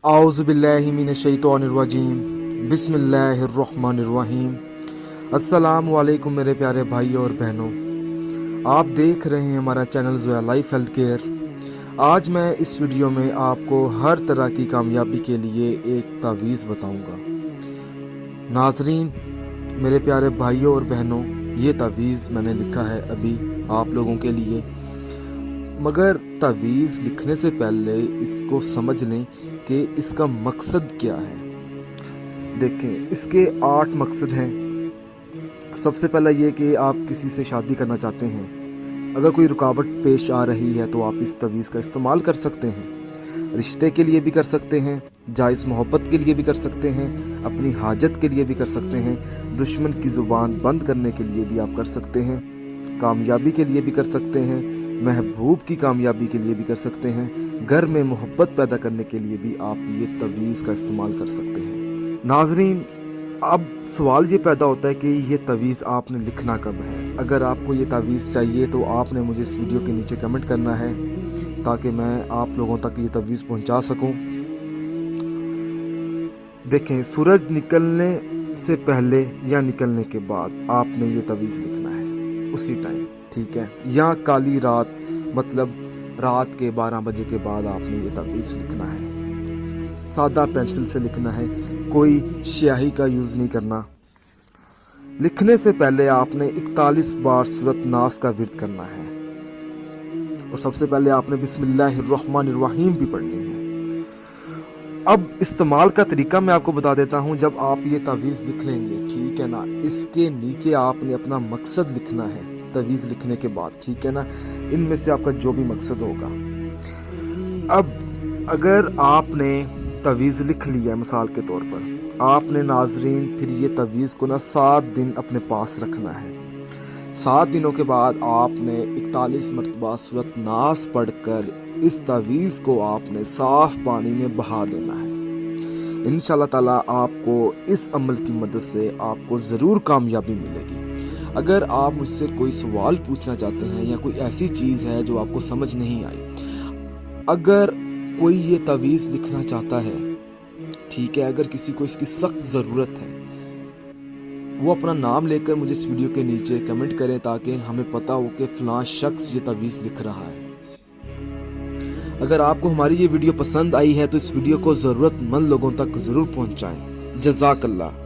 आऊज़ुबिल्लाहि मिनश्शैतानिर्रजीम बिस्मिल्लाहिर्रहमानिर्रहीम। अस्सलामु अलैकुम मेरे प्यारे भाइयों और बहनों, आप देख रहे हैं हमारा channel Zoya life health care. आज मैं इस वीडियो में आपको हर तरह की कामयाबी के लिए एक तावीज़ बताऊंगा। नाज़रीन, मेरे प्यारे भाइयों और बहनों, ये तावीज़ मैंने लिखा है अभी आप लोगों के लिए, मगर तावीज़ लिखने से पहले इसको समझ लें कि इसका मकसद क्या है। देखें, इसके 8 मकसद हैं। सबसे पहला ये कि आप किसी से शादी करना चाहते हैं, अगर कोई रुकावट पेश आ रही है तो आप इस तावीज़ का इस्तेमाल कर सकते हैं। रिश्ते के लिए भी कर सकते हैं, जायज़ मोहब्बत के लिए भी कर सकते हैं, अपनी हाजत के लिए भी कर सकते हैं, दुश्मन की ज़ुबान बंद करने के लिए भी आप कर सकते हैं, कामयाबी के लिए भी कर सकते हैं, महबूब की कामयाबी के लिए भी कर सकते हैं, घर में मोहब्बत पैदा करने के लिए भी आप ये तावीज़ का इस्तेमाल कर सकते हैं। नाज़रीन, अब सवाल ये पैदा होता है कि ये तावीज़ आपने लिखना कब है। अगर आपको ये तावीज़ चाहिए तो आपने मुझे इस वीडियो के नीचे कमेंट करना है ताकि मैं आप लोगों तक ये तावीज़ पहुंचा सकूं। देखें, सूरज निकलने से पहले या निकलने के बाद आपने ये तावीज़ लिखना है उसी टाइम, ठीक है, या काली रात मतलब रात के 12 बजे के बाद आपने ये तावीज़ लिखना है। सादा पेंसिल से लिखना है, कोई स्याही का यूज़ नहीं करना। लिखने से पहले आपने 41 बार सूरत नास का विर्द करना है और सबसे पहले आपने बिस्मिल्लाहिर्रहमानिर्रहीम भी पढ़नी है। अब इस्तेमाल का तरीका मैं आपको बता देता हूँ। जब आप ये तावीज़ लिख लेंगे, ठीक है ना, इसके नीचे आपने अपना मकसद लिखना है तावीज़ लिखने के बाद, ठीक है ना, इनमें से आपका जो भी मकसद होगा। अब अगर आपने तावीज़ लिख लिया है मिसाल के तौर पर, आपने नाज़रीन फिर ये तावीज़ को ना 7 दिन अपने पास रखना है। 7 दिनों के बाद आपने 41 मरतबा सूरत नास पढ़कर इस तावीज़ को आपने साफ़ पानी में बहा देना है। इंशाअल्लाह ताला आपको इस अमल की मदद से आपको ज़रूर कामयाबी मिलेगी। अगर आप मुझसे कोई सवाल पूछना चाहते हैं या कोई ऐसी चीज़ है जो आपको समझ नहीं आई, अगर कोई ये तावीज़ लिखना चाहता है, ठीक है, अगर किसी को इसकी सख्त ज़रूरत है, वो अपना नाम लेकर मुझे इस वीडियो के नीचे कमेंट करें ताकि हमें पता हो कि फ़लाँ शख्स ये तावीज़ लिख रहा है। अगर आपको हमारी ये वीडियो पसंद आई है तो इस वीडियो को ज़रूरतमंद लोगों तक ज़रूर पहुँचाएँ। जज़ाकल्लाह।